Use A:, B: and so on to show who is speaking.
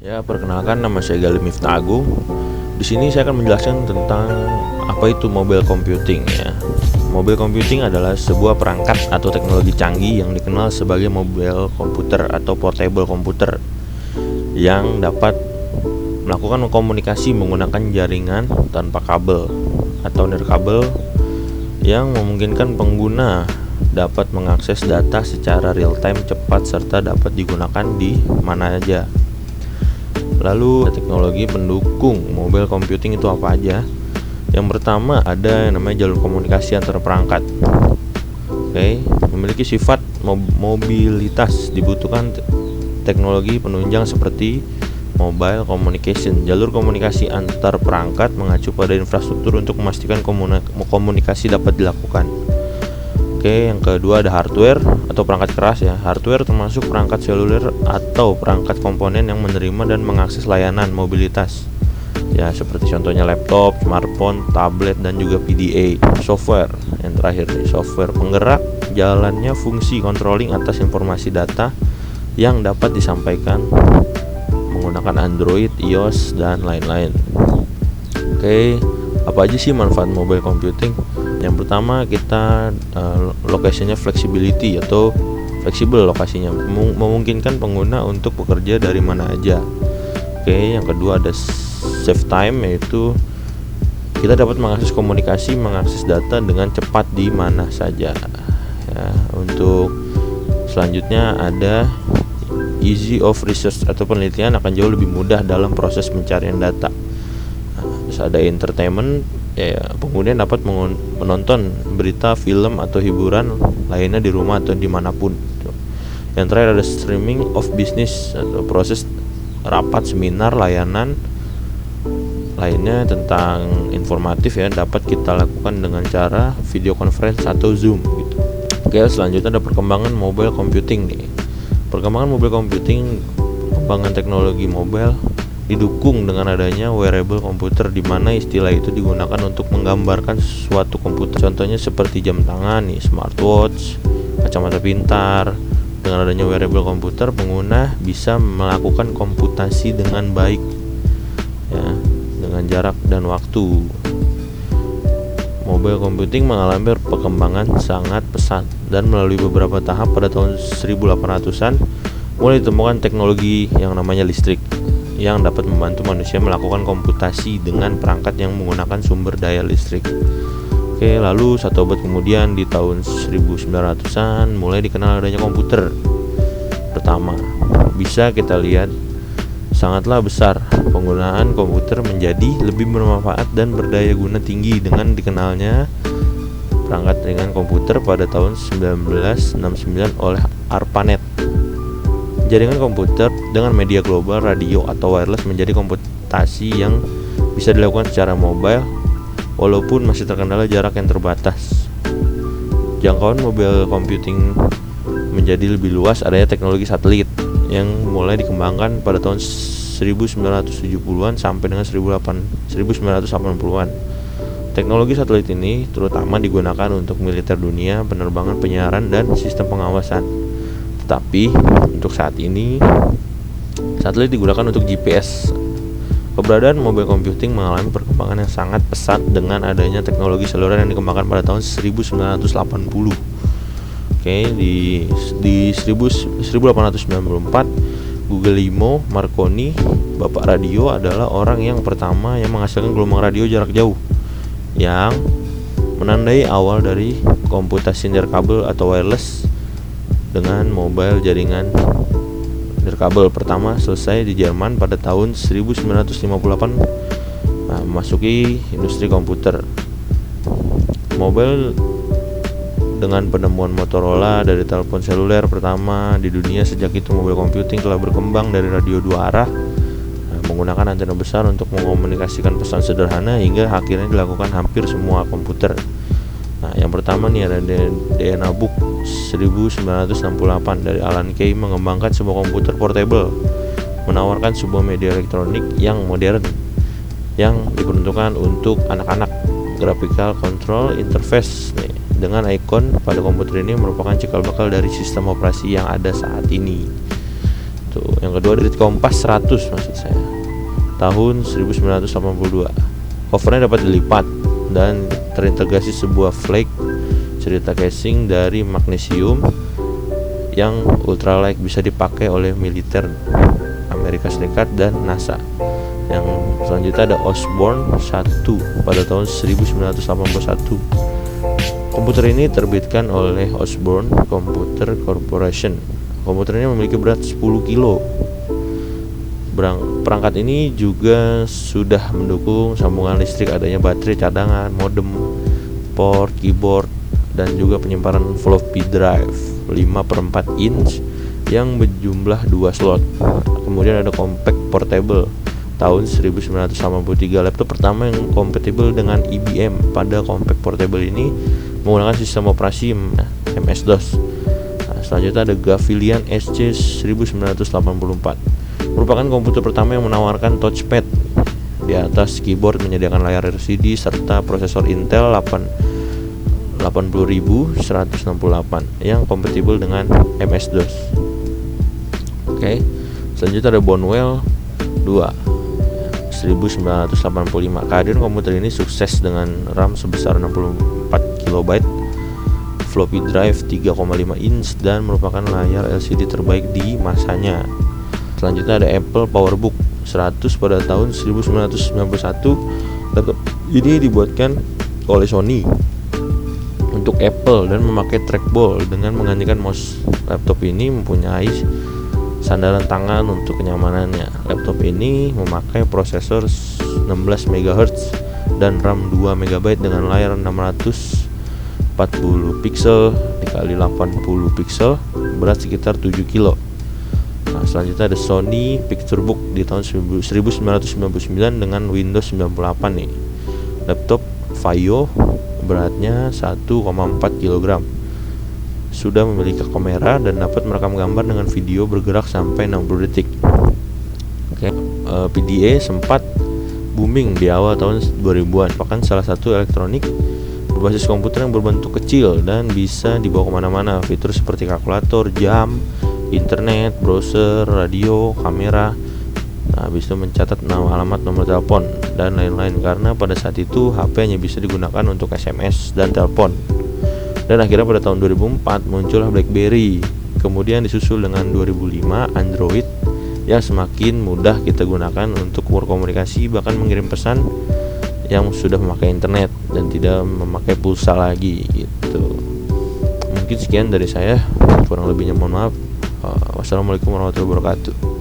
A: Ya, perkenalkan, nama saya Galih Miftah Agung. Di sini saya akan menjelaskan tentang apa itu mobile computing ya. Mobile computing adalah sebuah perangkat atau teknologi canggih yang dikenal sebagai mobile komputer atau portable komputer yang dapat melakukan komunikasi menggunakan jaringan tanpa kabel atau nirkabel yang memungkinkan pengguna dapat mengakses data secara real time, cepat, serta dapat digunakan di mana aja. Lalu teknologi pendukung mobile computing itu apa aja? Yang pertama ada yang namanya jalur komunikasi antar perangkat. Memiliki sifat mobilitas, dibutuhkan teknologi penunjang seperti mobile communication. Jalur komunikasi antar perangkat mengacu pada infrastruktur untuk memastikan komunikasi dapat dilakukan. Yang kedua ada hardware atau perangkat keras ya. Hardware termasuk perangkat seluler atau perangkat komponen yang menerima dan mengakses layanan mobilitas. Ya, seperti contohnya laptop, smartphone, tablet, dan juga PDA. Software yang terakhir nih, software penggerak jalannya fungsi controlling atas informasi data yang dapat disampaikan menggunakan Android, iOS, dan lain-lain. Apa aja sih manfaat mobile computing? Yang pertama kita lokasinya flexibility atau fleksibel lokasinya, memungkinkan pengguna untuk bekerja dari mana aja. Yang kedua ada save time, yaitu kita dapat mengakses komunikasi, mengakses data dengan cepat di mana saja. Untuk selanjutnya ada easy of research atau penelitian akan jauh lebih mudah dalam proses pencarian data. Terus ada entertainment, pengguna dapat menonton berita, film, atau hiburan lainnya di rumah atau dimanapun. Yang terakhir ada streaming of business atau proses rapat, seminar, layanan lainnya tentang informatif dapat kita lakukan dengan cara video conference atau Zoom gitu. Selanjutnya ada perkembangan mobile computing nih. Perkembangan mobile computing, perkembangan teknologi mobile didukung dengan adanya wearable komputer, di mana istilah itu digunakan untuk menggambarkan suatu komputer. Contohnya seperti jam tangan nih, smartwatch, kacamata pintar. Dengan adanya wearable komputer, pengguna bisa melakukan komputasi dengan baik dengan jarak dan waktu. Mobile computing mengalami perkembangan sangat pesat dan melalui beberapa tahap. Pada tahun 1800-an mulai ditemukan teknologi yang namanya listrik yang dapat membantu manusia melakukan komputasi dengan perangkat yang menggunakan sumber daya listrik. Lalu satu abad kemudian di tahun 1900-an mulai dikenal adanya komputer pertama. Bisa kita lihat sangatlah besar penggunaan komputer menjadi lebih bermanfaat dan berdaya guna tinggi dengan dikenalnya perangkat ringan komputer pada tahun 1969 oleh ARPANET. Jaringan komputer dengan media global, radio, atau wireless menjadi komputasi yang bisa dilakukan secara mobile walaupun masih terkendala jarak yang terbatas. Jangkauan mobile computing menjadi lebih luas, adanya teknologi satelit yang mulai dikembangkan pada tahun 1970-an sampai dengan 1980-an. Teknologi satelit ini terutama digunakan untuk militer dunia, penerbangan, penyiaran, dan sistem pengawasan. Tetapi untuk saat ini satelit digunakan untuk GPS. Keberadaan mobile computing mengalami perkembangan yang sangat pesat dengan adanya teknologi seluler yang dikembangkan pada tahun 1980. Di 1894 Guglielmo Marconi, bapak radio, adalah orang yang pertama yang menghasilkan gelombang radio jarak jauh yang menandai awal dari komputasi nirkabel atau wireless dengan mobile. Jaringan nirkabel pertama selesai di Jerman pada tahun 1958, memasuki industri komputer. Mobile dengan penemuan Motorola dari telepon seluler pertama di dunia. Sejak itu mobile computing telah berkembang dari radio dua arah menggunakan antena besar untuk mengkomunikasikan pesan sederhana hingga akhirnya dilakukan hampir semua komputer. Yang pertama nih ada DNA Book 1968 dari Alan Kay, mengembangkan sebuah komputer portable, menawarkan sebuah media elektronik yang modern yang diperuntukkan untuk anak-anak. Graphical Control Interface dengan ikon pada komputer ini merupakan cikal bakal dari sistem operasi yang ada saat ini. gitu. Yang kedua dari Kompas 100 maksud saya, tahun 1982. Covernya dapat dilipat dan terintegrasi sebuah flake cerita casing dari magnesium yang ultralight, bisa dipakai oleh militer Amerika Serikat dan NASA. Yang selanjutnya ada Osborne 1 pada tahun 1981. Komputer ini terbitkan oleh Osborne Computer Corporation. Komputer ini memiliki berat 10 kilo. Perangkat ini juga sudah mendukung sambungan listrik, adanya baterai cadangan, modem, port, keyboard, dan juga penyimpanan floppy drive 5/4 inch yang berjumlah 2 slot. Kemudian ada compact portable tahun 1983, laptop pertama yang kompatibel dengan IBM. Pada compact portable ini menggunakan sistem operasi MS-DOS. Selanjutnya ada Gavilian SC 1984, merupakan komputer pertama yang menawarkan touchpad di atas keyboard, menyediakan layar LCD serta prosesor Intel 80168 yang kompatibel dengan MS-DOS. Oke. Selanjutnya ada Bonwell 2 1985. Kehadiran komputer ini sukses dengan RAM sebesar 64 KB, floppy drive 3,5 inch, dan merupakan layar LCD terbaik di masanya. Selanjutnya ada Apple PowerBook 100 pada tahun 1991. Laptop ini dibuatkan oleh Sony untuk Apple dan memakai trackball dengan menggantikan mouse. Laptop ini mempunyai sandaran tangan untuk kenyamanannya. Laptop ini memakai prosesor 16 MHz dan RAM 2 MB dengan layar 640 pixel dikali 80 pixel, berat sekitar 7 kilo. Selanjutnya ada Sony Picturebook di tahun 1999 dengan Windows 98 nih. Laptop Vaio beratnya 1,4 kg. Sudah memiliki kamera dan dapat merekam gambar dengan video bergerak sampai 60 detik. PDA sempat booming di awal tahun 2000-an, bahkan salah satu elektronik berbasis komputer yang berbentuk kecil dan bisa dibawa kemana-mana. Fitur seperti kalkulator, jam, internet, browser, radio, kamera, habis itu mencatat nama, alamat, nomor telepon, dan lain-lain. Karena pada saat itu HP hanya bisa digunakan untuk SMS dan telepon. Dan akhirnya pada tahun 2004 muncullah BlackBerry. Kemudian disusul dengan 2005 Android yang semakin mudah kita gunakan untuk berkomunikasi, bahkan mengirim pesan yang sudah memakai internet dan tidak memakai pulsa lagi gitu. Mungkin sekian dari saya, kurang lebihnya mohon maaf. Wassalamualaikum warahmatullahi wabarakatuh.